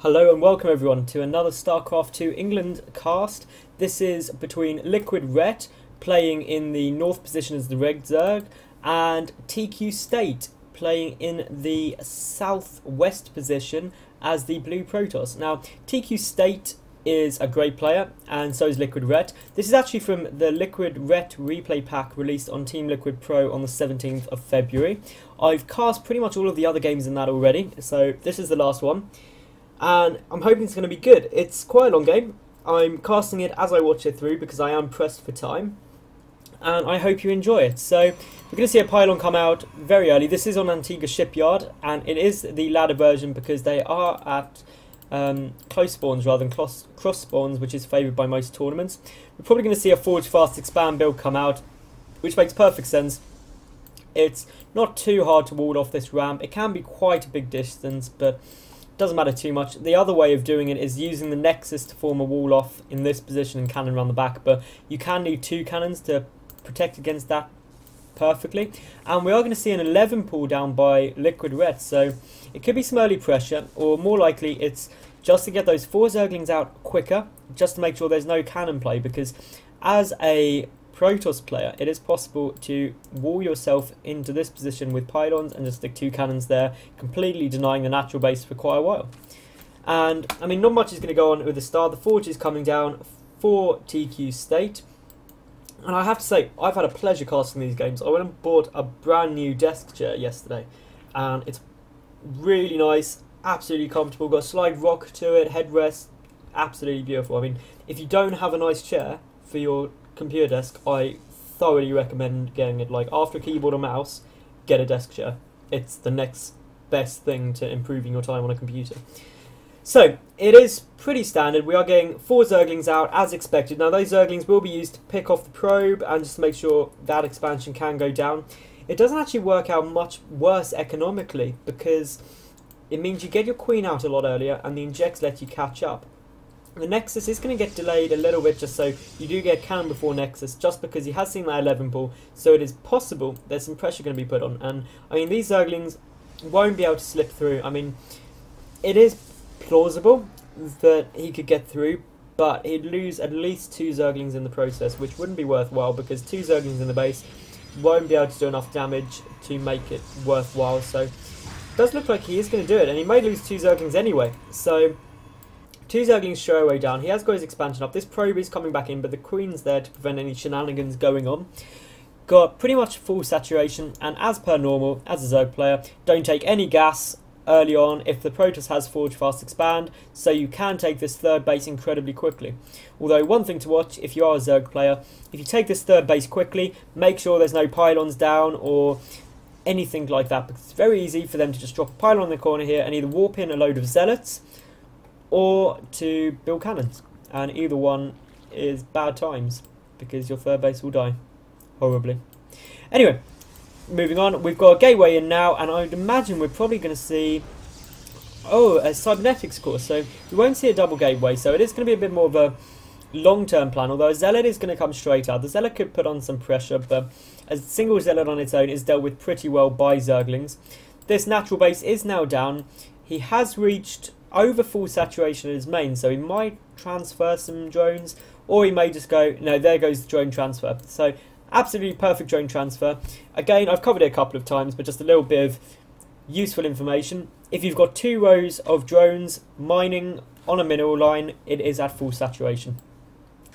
Hello and welcome everyone to another Starcraft 2 England cast. This is between LiquidRet playing in the north position as the Red Zerg and tQState playing in the southwest position as the Blue Protoss. Now tQState is a great player and so is LiquidRet. This is actually from the LiquidRet replay pack released on TeamLiquid Pro on the 17th of February. I've cast pretty much all of the other games in that already, so this is the last one. And I'm hoping it's going to be good. It's quite a long game. I'm casting it as I watch it through because I am pressed for time. And I hope you enjoy it. So we're going to see a pylon come out very early. This is on Antigua Shipyard and it is the ladder version because they are at close spawns rather than cross spawns, which is favoured by most tournaments. We're probably going to see a Forge Fast Expand build come out, which makes perfect sense. It's not too hard to wall off this ramp. It can be quite a big distance, but doesn't matter too much. The other way of doing it is using the Nexus to form a wall off in this position and cannon around the back, but you can need two cannons to protect against that perfectly. And we are going to see an 11 pull down by LiquidRet, so it could be some early pressure, or more likely it's just to get those 4 Zerglings out quicker, just to make sure there's no cannon play, because as a Protoss player, it is possible to wall yourself into this position with pylons and just stick 2 cannons there, completely denying the natural base for quite a while. And I mean, not much is going to go on with the start. The Forge is coming down for tQState, and I have to say, I've had a pleasure casting these games. I went and bought a brand new desk chair yesterday, and it's really nice, absolutely comfortable. Got a slide rock to it, headrest, absolutely beautiful. I mean, if you don't have a nice chair for your computer desk, I thoroughly recommend getting it. Like, after a keyboard or mouse, get a desk chair. It's the next best thing to improving your time on a computer. So it is pretty standard. We are getting 4 Zerglings out as expected. Now those Zerglings will be used to pick off the probe and just to make sure that expansion can go down. It doesn't actually work out much worse economically because it means you get your queen out a lot earlier and the injects let you catch up. The Nexus is going to get delayed a little bit just so you do get cannon before Nexus, just because he has seen that 11 pull, so it is possible there's some pressure going to be put on. And I mean, these Zerglings won't be able to slip through. I mean, it is plausible that he could get through, but he'd lose at least 2 Zerglings in the process, which wouldn't be worthwhile because 2 Zerglings in the base won't be able to do enough damage to make it worthwhile. So it does look like he is going to do it, and he may lose 2 Zerglings anyway. So 2 Zerglings show away down. He has got his expansion up. This probe is coming back in, but the queen's there to prevent any shenanigans going on. Got pretty much full saturation, and as per normal, as a Zerg player, don't take any gas early on if the Protoss has Forge Fast Expand, so you can take this 3rd base incredibly quickly. Although one thing to watch if you are a Zerg player, if you take this 3rd base quickly, make sure there's no pylons down or anything like that, because it's very easy for them to just drop a pylon in the corner here and either warp in a load of zealots or to build cannons, and either one is bad times because your 3rd base will die horribly. Anyway, moving on, we've got a gateway in now, and I would imagine we're probably going to see a cybernetics course, so we won't see a double gateway, so it is going to be a bit more of a long-term plan, although a zealot is going to come straight out. The zealot could put on some pressure, but a single zealot on its own is dealt with pretty well by Zerglings. This natural base is now down. He has reached over full saturation in his main, so he might transfer some drones, or he may just go, no, there goes the drone transfer. So absolutely perfect drone transfer. Again, I've covered it a couple of times, but just a little bit of useful information. If you've got 2 rows of drones mining on a mineral line, it is at full saturation.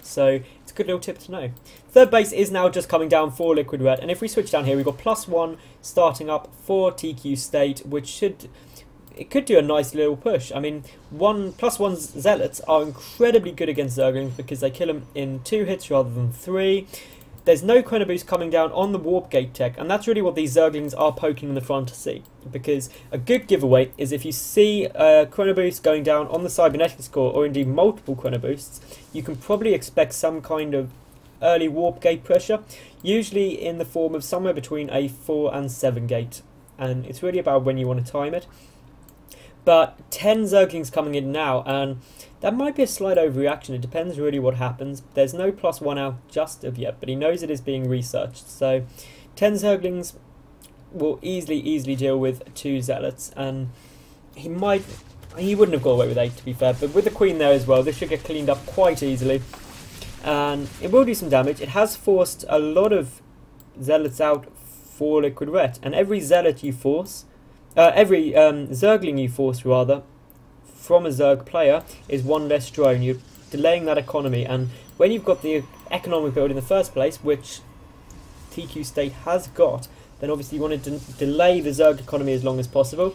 So it's a good little tip to know. 3rd base is now just coming down for LiquidRet, and if we switch down here, we've got +1 starting up for tQState, which it could do a nice little push. I mean, +1 zealots are incredibly good against Zerglings because they kill them in 2 hits rather than 3. There's no chrono boost coming down on the warp gate tech, and that's really what these Zerglings are poking in the front to see. Because a good giveaway is if you see a chrono boost going down on the cybernetics core, or indeed multiple chrono boosts, you can probably expect some kind of early warp gate pressure, usually in the form of somewhere between a 4 and 7 gate, and it's really about when you want to time it. But 10 Zerglings coming in now, and that might be a slight overreaction. It depends really what happens. There's no +1 out just of yet, but he knows it is being researched. So 10 Zerglings will easily deal with 2 Zealots, and he might He wouldn't have got away with 8, to be fair, but with the queen there as well, this should get cleaned up quite easily. And it will do some damage. It has forced a lot of zealots out for LiquidRet, and every zealot you force, every zergling you force rather, from a zerg player is one less drone. You're delaying that economy, and when you've got the economic build in the first place, which tQState has got, then obviously you want to delay the zerg economy as long as possible.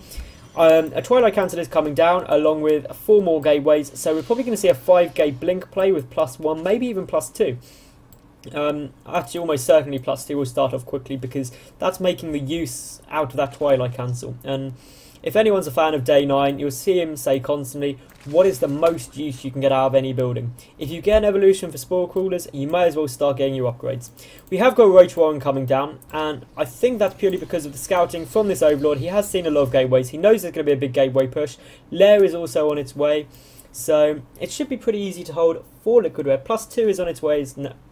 A Twilight Cancel is coming down along with 4 more gateways, so we're probably going to see a 5-gate blink play with +1, maybe even +2. Actually almost certainly +2 will start off quickly, because that's making the use out of that Twilight Cancel. And if anyone's a fan of Day 9, you'll see him say constantly, what is the most use you can get out of any building? If you get an evolution for Spore Crawlers, you may as well start getting your upgrades. We have got Roach Warren coming down, and I think that's purely because of the scouting from this Overlord. He has seen a lot of gateways. He knows there's going to be a big gateway push. Lair is also on its way, so it should be pretty easy to hold for LiquidRet. +2 is on its way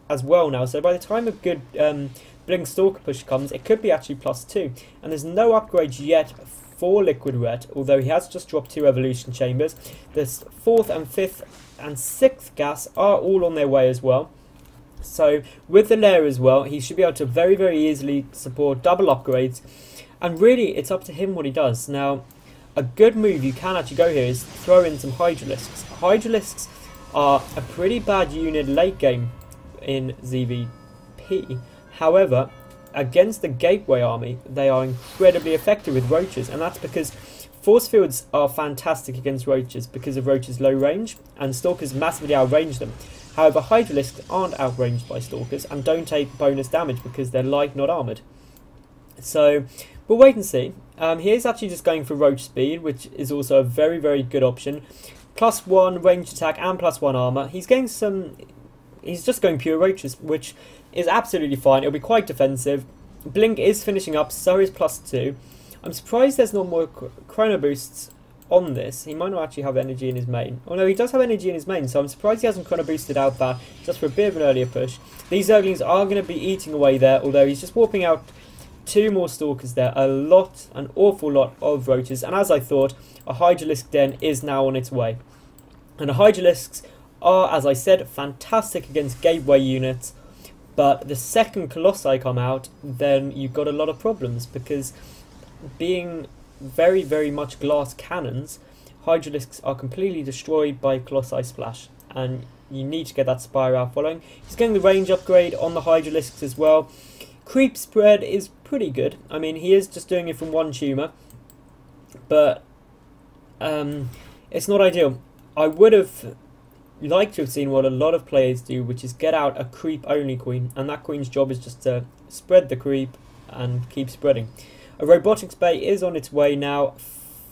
as well now, so by the time a good Blink Stalker push comes, it could be actually +2. And there's no upgrades yet for LiquidRet, although he has just dropped 2 evolution chambers. The 4th and 5th and 6th gas are all on their way as well. So with the lair as well, he should be able to very, very easily support double upgrades. And really, it's up to him what he does. Now, a good move you can actually go here is throw in some Hydralisks. Hydralisks are a pretty bad unit late game in ZvP. However, against the Gateway army, they are incredibly effective with Roaches, and that's because Force Fields are fantastic against Roaches because of Roaches' low range, and Stalkers massively outrange them. However, Hydralisks aren't outranged by Stalkers and don't take bonus damage because they're light, not armoured. So, we'll wait and see. He is actually just going for Roach Speed, which is also a very, very good option. +1 ranged attack and +1 armour. He's getting some... He's just going pure Roaches, which is absolutely fine. It'll be quite defensive. Blink is finishing up, so is +2. I'm surprised there's not more chrono boosts on this. He might not actually have energy in his main. Oh no, he does have energy in his main, so I'm surprised he hasn't chrono boosted out that just for a bit of an earlier push. These Zerglings are going to be eating away there, although he's just warping out 2 more Stalkers there. An awful lot of Roaches, and as I thought, a Hydralisk den is now on its way. And the Hydralisks are, as I said, fantastic against gateway units, but the second Colossi come out, then you've got a lot of problems, because being very, very much glass cannons, Hydralisks are completely destroyed by Colossi Splash, and you need to get that Spire out following. He's getting the range upgrade on the Hydralisks as well. Creep spread is pretty good. I mean, he is just doing it from 1 tumour, but it's not ideal. I would have like to have seen what a lot of players do, which is get out a creep only queen, and that queen's job is just to spread the creep and keep spreading. A robotics bay is on its way now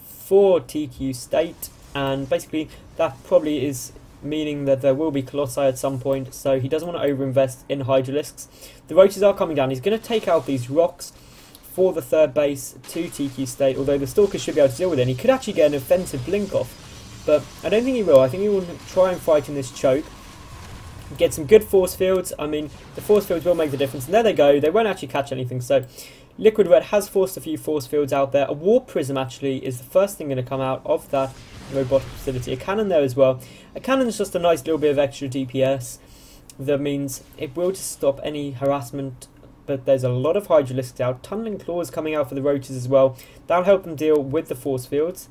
for tQState, and basically that probably is meaning that there will be Colossi at some point, so he doesn't want to overinvest in Hydralisks. The Roaches are coming down. He's going to take out these rocks for the 3rd base to tQState, although the Stalkers should be able to deal with it, and he could actually get an offensive blink off. But I don't think he will. I think he will try and fight in this choke. Get some good force fields. I mean, the force fields will make the difference. And there they go. They won't actually catch anything. So, LiquidRet has forced a few force fields out there. A Warp Prism, actually, is the first thing going to come out of that robotic facility. A cannon there as well. A cannon is just a nice little bit of extra DPS. That means it will just stop any harassment. But there's a lot of Hydralisks out. Tunneling Claws coming out for the Roaches as well. That'll help them deal with the force fields.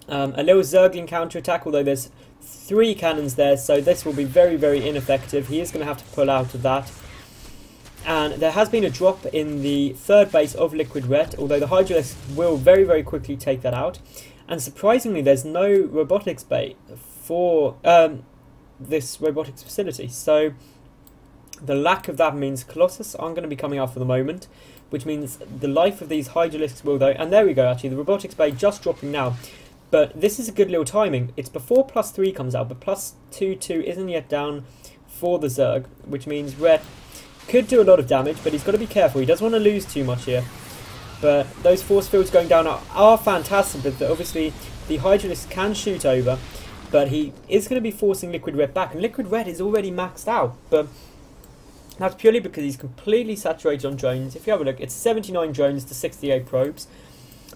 A little Zergling counterattack, although there's 3 cannons there, so this will be very, very ineffective. He is going to have to pull out of that. And there has been a drop in the 3rd base of LiquidRet, although the Hydralisk will very, very quickly take that out. And surprisingly, there's no robotics bay for this robotics facility. So the lack of that means Colossus aren't going to be coming out for the moment, which means the life of these Hydralisks will though. And there we go, actually, the robotics bay just dropping now. But this is a good little timing. It's before +3 comes out, but +2 isn't yet down for the Zerg, which means Red could do a lot of damage, but he's got to be careful. He doesn't want to lose too much here. But those force fields going down are fantastic, but obviously the Hydralisk can shoot over, but he is going to be forcing LiquidRet back, and LiquidRet is already maxed out, but that's purely because he's completely saturated on drones. If you have a look, it's 79 drones to 68 probes.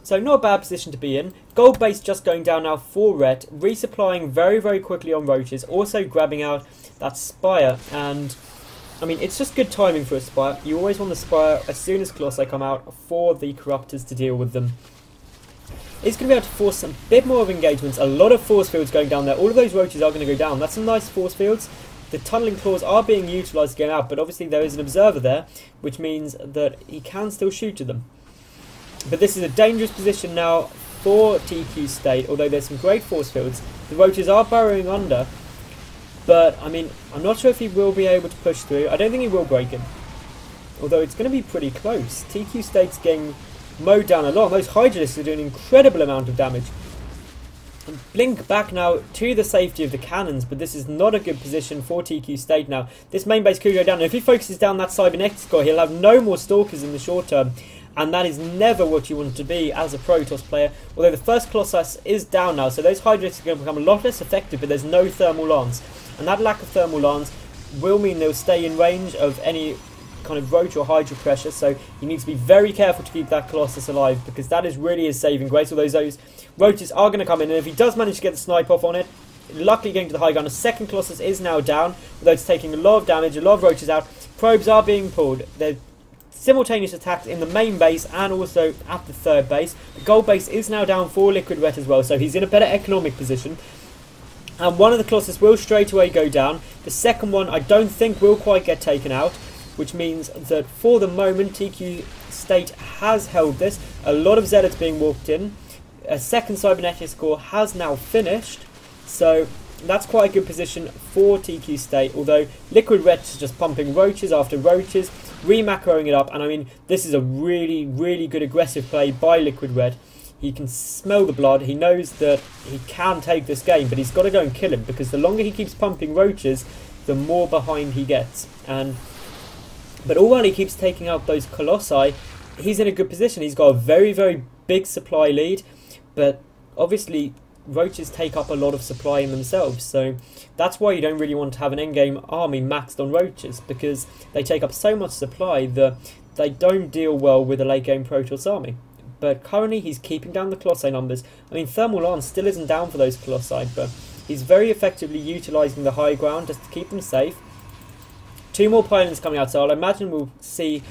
So not a bad position to be in. Gold base just going down now for red, resupplying very, very quickly on roaches, also grabbing out that spire. And I mean, it's just good timing for a spire. You always want the spire as soon as Colossi come out for the corruptors to deal with them. It's going to be able to force a bit more of engagements. A lot of force fields going down there. All of those roaches are going to go down. That's some nice force fields. The tunneling claws are being utilised to get out, but obviously there is an observer there, which means that he can still shoot at them. But this is a dangerous position now for tQState, although there's some great force fields. The roaches are burrowing under, but I mean, I'm not sure if he will be able to push through. I don't think he will break him, although it's going to be pretty close. tQState's getting mowed down a lot. Those Hydralisks are doing an incredible amount of damage. And blink back now to the safety of the cannons, but this is not a good position for tQState now. This main base could go down, and if he focuses down that Cybernetics core, he'll have no more Stalkers in the short term, and that is never what you want to be as a Protoss player. Although the first Colossus is down now, so those Hydralisks are going to become a lot less effective, but there's no thermal lance, and that lack of thermal lance will mean they'll stay in range of any kind of roach or hydra pressure, so you need to be very careful to keep that Colossus alive, because that is really his saving grace. Although those roaches are going to come in, and if he does manage to get the snipe off on it, luckily going to the high ground. The second Colossus is now down, although it's taking a lot of damage, a lot of roaches out. Probes are being pulled. They're simultaneous attacks in the main base and also at the third base. The gold base is now down for LiquidRet as well, so he's in a better economic position. And one of the Colossus will straight away go down. The second one I don't think will quite get taken out, which means that for the moment tQState has held this. A lot of Zealots being walked in. A second Cybernetics core has now finished, so that's quite a good position for tQState, although LiquidRet is just pumping roaches after roaches, re-macroing it up, and I mean, this is a really, really good aggressive play by LiquidRet. He can smell the blood, he knows that he can take this game, but he's got to go and kill him, because the longer he keeps pumping roaches, the more behind he gets. But all while he keeps taking out those Colossi, he's in a good position. He's got a very, very big supply lead, but obviously roaches take up a lot of supply in themselves, so that's why you don't really want to have an endgame army maxed on roaches, because they take up so much supply that they don't deal well with a late game Protoss army. But currently he's keeping down the Colossi numbers. I mean, Thermal Lance still isn't down for those Colossi, but he's very effectively utilising the high ground just to keep them safe. 2 more pylons coming out, so I'll imagine we'll see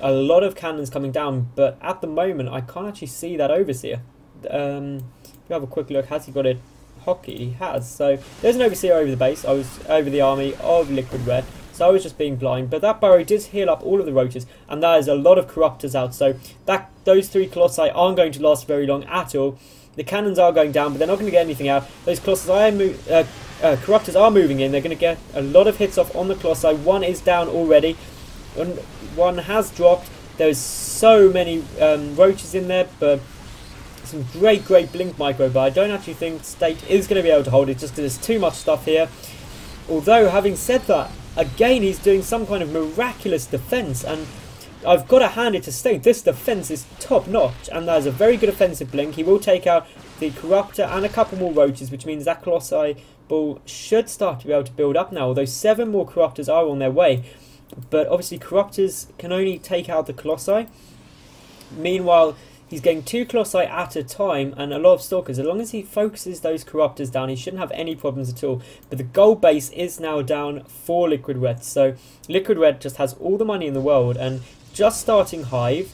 a lot of cannons coming down, but at the moment I can't actually see that Overseer. If you have a quick look, has he got it hockey? He has. So there's an Overseer over the base. I was over the army of LiquidRet, so I was just being blind. But that barrow did heal up all of the roaches, and there is a lot of corruptors out, so those 3 Colossi aren't going to last very long at all. The cannons are going down, but they're not going to get anything out. Those Colossi corruptors are moving in. They're going to get a lot of hits off on the Colossi. One is down already. One has dropped. There's so many roaches in there, but some great blink micro, but I don't actually think State is going to be able to hold it just because there's too much stuff here. Although, having said that, again, he's doing some kind of miraculous defense, and I've got to hand it to State. This defense is top notch, and there's a very good offensive blink. He will take out the Corruptor and a couple more roaches, which means that Colossi ball should start to be able to build up now, although 7 more Corruptors are on their way. But obviously Corruptors can only take out the Colossi. Meanwhile, he's getting 2 Colossi at a time and a lot of Stalkers. As long as he focuses those Corruptors down, he shouldn't have any problems at all. But the gold base is now down for LiquidRet, so LiquidRet just has all the money in the world, and just starting Hive.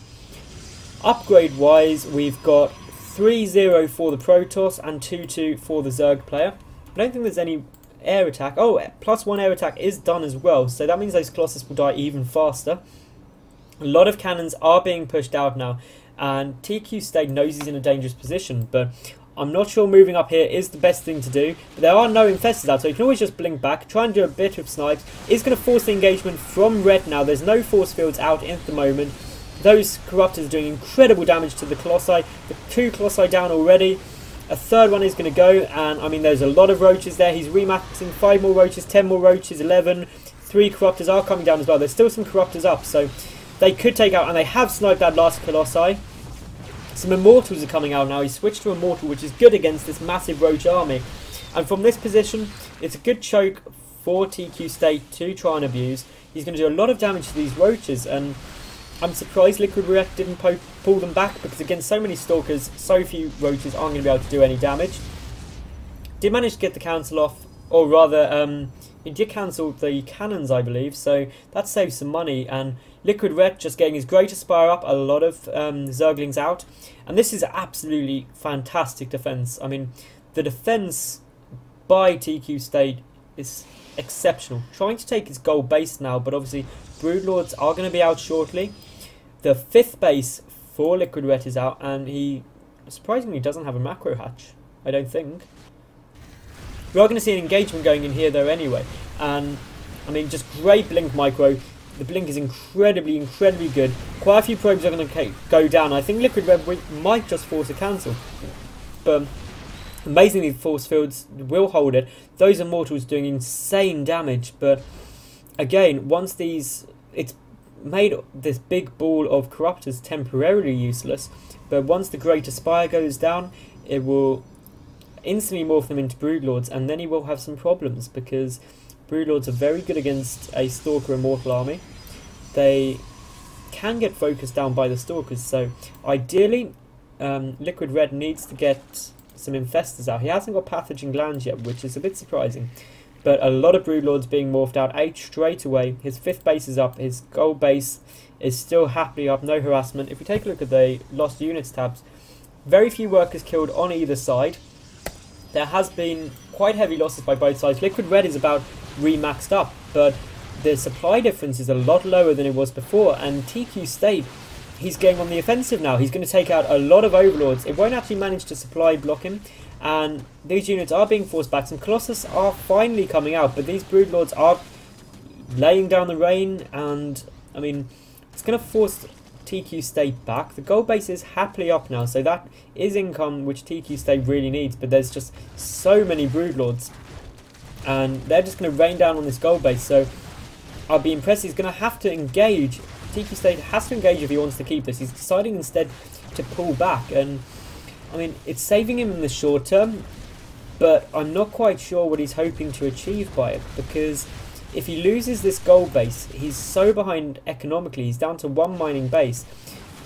Upgrade wise, we've got 3-0 for the Protoss and 2-2 for the Zerg player. I don't think there's any air attack. Oh, +1 air attack is done as well, so that means those Colossus will die even faster. A lot of cannons are being pushed out now, and tQState knows he's in a dangerous position, but I'm not sure moving up here is the best thing to do. But there are no infestors out, so you can always just blink back, try and do a bit of snipes. It's going to force the engagement from red now. There's no force fields out at the moment. Those Corruptors are doing incredible damage to the Colossi. The 2 Colossi down already. A third one is going to go, and I mean, there's a lot of roaches there. He's remaxing 5 more roaches, 10 more roaches, 11. 3 Corruptors are coming down as well. There's still some Corruptors up, so they could take out, and they have sniped that last Colossi. Some Immortals are coming out now. He's switched to Immortal, which is good against this massive roach army. And from this position, it's a good choke for tQState to try and abuse. He's going to do a lot of damage to these roaches, and I'm surprised LiquidRet didn't pull them back, because against so many Stalkers, so few Roaches aren't going to be able to do any damage. Did manage to get the cancel off, or rather, he did cancel the cannons, I believe, so that saves some money. And LiquidRet just getting his Greater Spire up, a lot of Zerglings out, and this is absolutely fantastic defense. I mean, the defense by tQState is exceptional. Trying to take his gold base now, but obviously Broodlords are going to be out shortly. The 5th base for LiquidRet is out, and he surprisingly doesn't have a macro hatch, I don't think. We are going to see an engagement going in here though anyway, and I mean, just great blink micro. The blink is incredibly good. Quite a few probes are going to go down. I think LiquidRet might just force a cancel, but amazingly the force fields will hold it. Those Immortals doing insane damage, but again, once these, it's made this big ball of Corruptors temporarily useless, but once the Greater Spire goes down, it will instantly morph them into Broodlords, and then he will have some problems, because Broodlords are very good against a Stalker Immortal army. They can get focused down by the Stalkers, so ideally LiquidRet needs to get some Infestors out. He hasn't got Pathogen Glands yet, which is a bit surprising, but a lot of Broodlords being morphed out straight away. His 5th base is up, his gold base is still happily up, no harassment. If we take a look at the lost units tabs, very few workers killed on either side. There has been quite heavy losses by both sides. LiquidRet is about remaxed up, but the supply difference is a lot lower than it was before, and tQState, he's going on the offensive now. He's going to take out a lot of Overlords. It won't actually manage to supply block him, and these units are being forced back. Some Colossus are finally coming out, but these Broodlords are laying down the rain, and I mean, it's going to force tQState back. The gold base is happily up now, so that is income which tQState really needs, but there's just so many Broodlords, and they're just going to rain down on this gold base, so I'll be impressed. He's going to have to engage. tQState has to engage if he wants to keep this. He's deciding instead to pull back, and I mean, it's saving him in the short term, but I'm not quite sure what he's hoping to achieve by it, because if he loses this gold base, he's so behind economically. He's down to 1 mining base,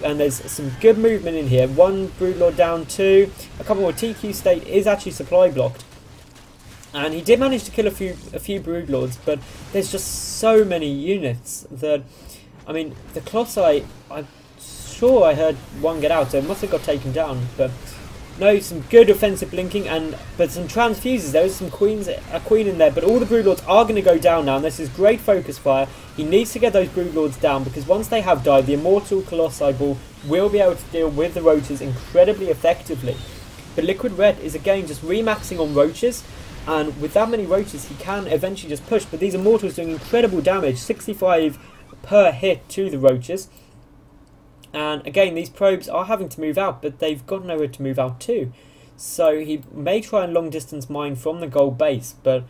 and there's some good movement in here. 1 Broodlord down, 2, a couple more. tQState is actually supply blocked, and he did manage to kill a few Broodlords, but there's just so many units that, I mean, the Colossi, I'm sure I heard one get out, so it must have got taken down, but no, some good offensive blinking, but some transfuses. There was some a queen in there, but all the Broodlords are going to go down now, and this is great focus fire. He needs to get those Broodlords down, because once they have died, the Immortal Colossi ball will be able to deal with the Roaches incredibly effectively. But LiquidRet is again just remaxing on Roaches, and with that many Roaches he can eventually just push, but these Immortals doing incredible damage, 65 per hit to the Roaches. And again, these probes are having to move out, but they've got nowhere to move out to. So he may try and long distance mine from the gold base, but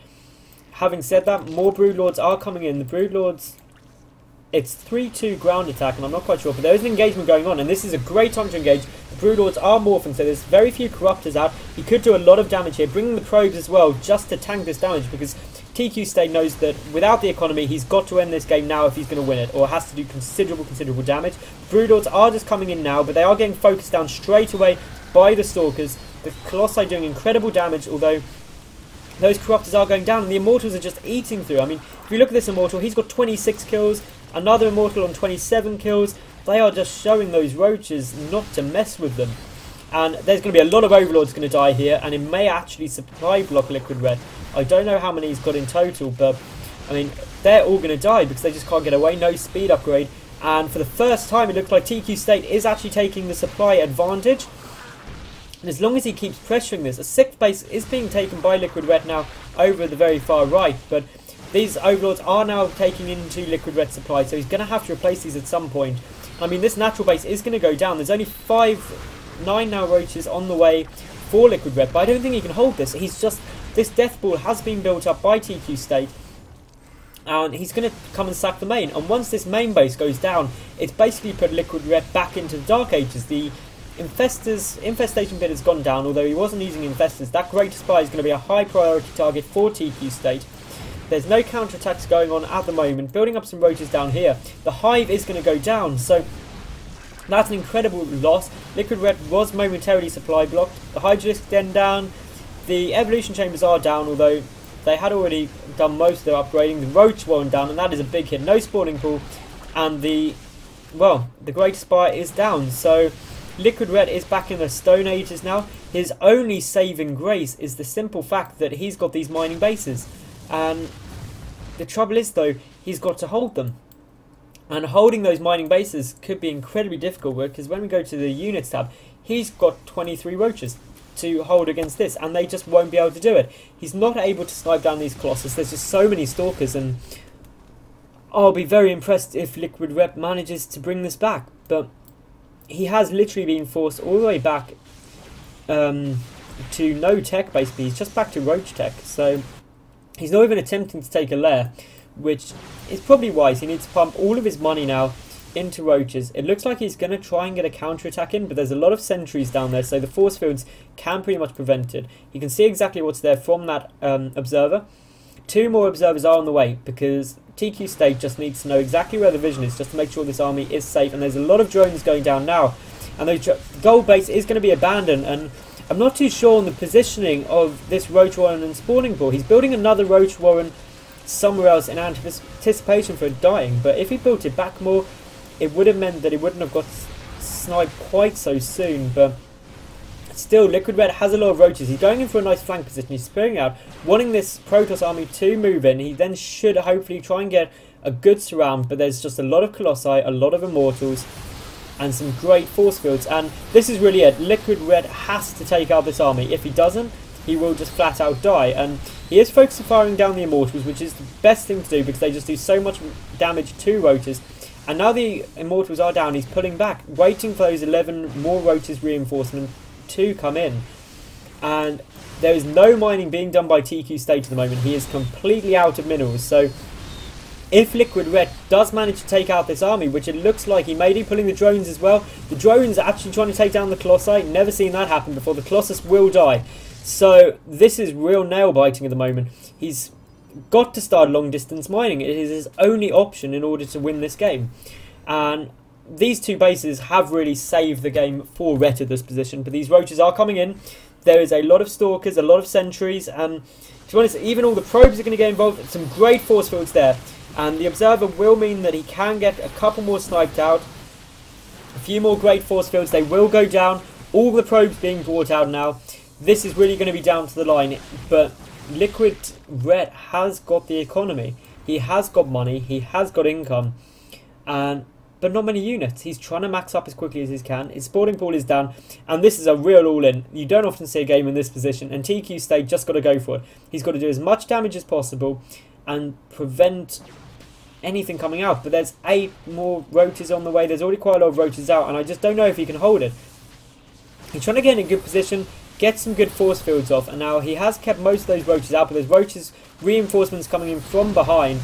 having said that, more Broodlords are coming in. The Broodlords, it's 3-2 ground attack, and I'm not quite sure, but there is an engagement going on, and this is a great time to engage. The Broodlords are morphing, so there's very few Corruptors out. He could do a lot of damage here, bringing the probes as well, just to tank this damage, because tQState knows that without the economy, he's got to end this game now if he's going to win it, or has to do considerable damage. Broodlords are just coming in now, but they are getting focused down straight away by the Stalkers. The Colossi doing incredible damage, although those Corruptors are going down, and the Immortals are just eating through. I mean, if you look at this Immortal, he's got 26 kills, another Immortal on 27 kills. They are just showing those Roaches not to mess with them. And there's going to be a lot of Overlords going to die here, and it may actually supply block LiquidRet. I don't know how many he's got in total, but I mean, they're all going to die because they just can't get away. No speed upgrade, and for the first time it looks like tQState is actually taking the supply advantage. And as long as he keeps pressuring this, a 6th base is being taken by LiquidRet now over the very far right, but these Overlords are now taking into LiquidRet supply, so he's going to have to replace these at some point. I mean, this natural base is going to go down. There's only 9 now Roaches on the way for LiquidRet, but I don't think he can hold this. He's just, this death ball has been built up by tQState, and he's going to come and sack the main. And once this main base goes down, it's basically put LiquidRet back into the Dark Ages. The infestation bit has gone down, although he wasn't using infestors. That Greater Spire is going to be a high priority target for tQState. There's no counterattacks going on at the moment. Building up some Roaches down here. The Hive is going to go down, so That's an incredible loss. LiquidRet was momentarily supply blocked. The Hydralisk Den down. The Evolution Chambers are down, although they had already done most of their upgrading. The Roach Warren down, and that is a big hit. No spawning pool. And the Great Spire is down. So LiquidRet is back in the Stone Ages now. His only saving grace is the simple fact that he's got these mining bases. And the trouble is, though, he's got to hold them. And holding those mining bases could be incredibly difficult, because when we go to the units tab, he's got 23 roaches to hold against this, and they just won't be able to do it. He's not able to snipe down these Colossus. There's just so many Stalkers, and I'll be very impressed if LiquidRet manages to bring this back. But he has literally been forced all the way back to no tech, basically. He's just back to roach tech, so he's not even attempting to take a lair, which is probably wise. He needs to pump all of his money now into roaches. It looks like he's going to try and get a counter-attack in, but there's a lot of sentries down there, so the force fields can pretty much prevent it. You can see exactly what's there from that observer. 2 more observers are on the way, because tQState just needs to know exactly where the vision is, just to make sure this army is safe. And there's a lot of drones going down now, and the gold base is going to be abandoned, and I'm not too sure on the positioning of this Roach Warren and spawning pool. He's building another Roach Warren somewhere else in anticipation for it dying, but if he built it back more, it would have meant that he wouldn't have got sniped quite so soon. But still, LiquidRet has a lot of roaches. He's going in for a nice flank position. He's spearing out, wanting this Protoss army to move in. He then should hopefully try and get a good surround, but there's just a lot of Colossi, a lot of Immortals, and some great force fields. And this is really it. LiquidRet has to take out this army. If he doesn't, he will just flat out die. And he is focused on firing down the Immortals, which is the best thing to do, because they just do so much damage to roaches. And now the Immortals are down, he's pulling back, waiting for those 11 more roaches reinforcement to come in. And there is no mining being done by tQState at the moment. He is completely out of minerals. So if LiquidRet does manage to take out this army, which it looks like he may be, pulling the drones as well. The drones are actually trying to take down the Colossi. Never seen that happen before. The Colossus will die. So this is real nail biting at the moment. He's got to start long distance mining. It is his only option in order to win this game. And these 2 bases have really saved the game for Rhett at this position. But these roaches are coming in. There is a lot of Stalkers, a lot of sentries, and to be honest, even all the probes are going to get involved. Some great force fields there. And the observer will mean that he can get a couple more sniped out. A few more great force fields. They will go down. All the probes being brought out now. This is really going to be down to the line. But LiquidRet has got the economy. He has got money. He has got income. But not many units. He's trying to max up as quickly as he can. His spawning pool is down. And this is a real all-in. You don't often see a game in this position. And tQState just got to go for it. He's got to do as much damage as possible and prevent anything coming out. But there's 8 more roaches on the way. There's already quite a lot of roaches out, and I just don't know if he can hold it. He's trying to get in a good position, get some good force fields off, and now he has kept most of those roaches out, but there's roaches reinforcements coming in from behind.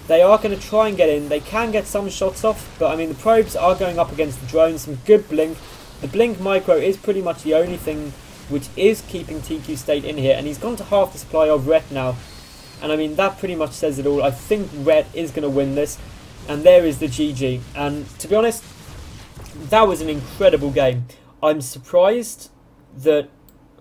They are going to try and get in. They can get some shots off, but I mean the probes are going up against the drones. Some good blink. The blink micro is pretty much the only thing which is keeping tQState in here, and he's gone to half the supply of Rhett now. And I mean, that pretty much says it all. I think Rhett is going to win this. And there is the GG. And to be honest, that was an incredible game. I'm surprised that...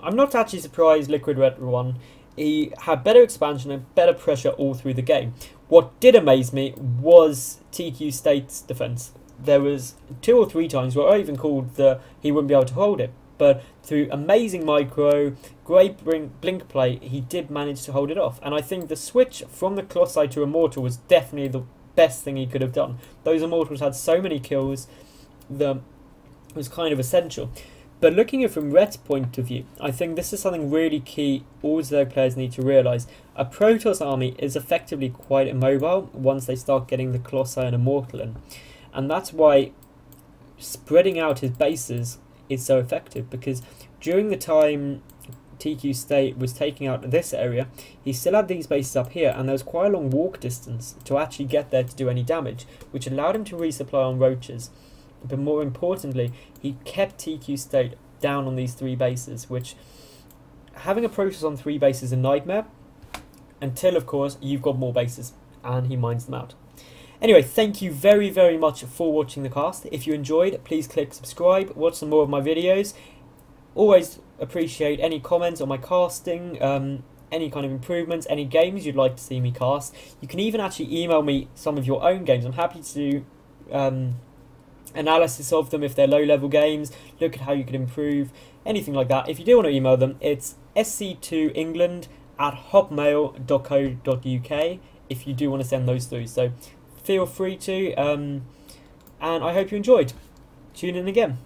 I'm not actually surprised LiquidRet won. He had better expansion and better pressure all through the game. What did amaze me was tQState's defense. There was 2 or 3 times where I even called that he wouldn't be able to hold it. But through amazing micro, great blink play, he did manage to hold it off. And I think the switch from the Colossi to Immortal was definitely the best thing he could have done. Those Immortals had so many kills that it was kind of essential. But looking at it from Rhett's point of view, I think this is something really key all Zerg players need to realise. A Protoss army is effectively quite immobile once they start getting the Colossi and Immortal in. And that's why spreading out his bases is so effective, because during the time tQState was taking out this area, he still had these bases up here, and there was quite a long walk distance to actually get there to do any damage, which allowed him to resupply on roaches. But more importantly, he kept tQState down on these 3 bases, which having a Protoss on 3 bases is a nightmare, until of course you've got more bases and he mines them out. Anyway, thank you very, very much for watching the cast. If you enjoyed, please click subscribe, watch some more of my videos. Always appreciate any comments on my casting, any kind of improvements, any games you'd like to see me cast. You can even actually email me some of your own games. I'm happy to do analysis of them if they're low-level games, look at how you could improve, anything like that. If you do want to email them, it's sc2england@hotmail.co.uk if you do want to send those through. So feel free to, and I hope you enjoyed. Tune in again.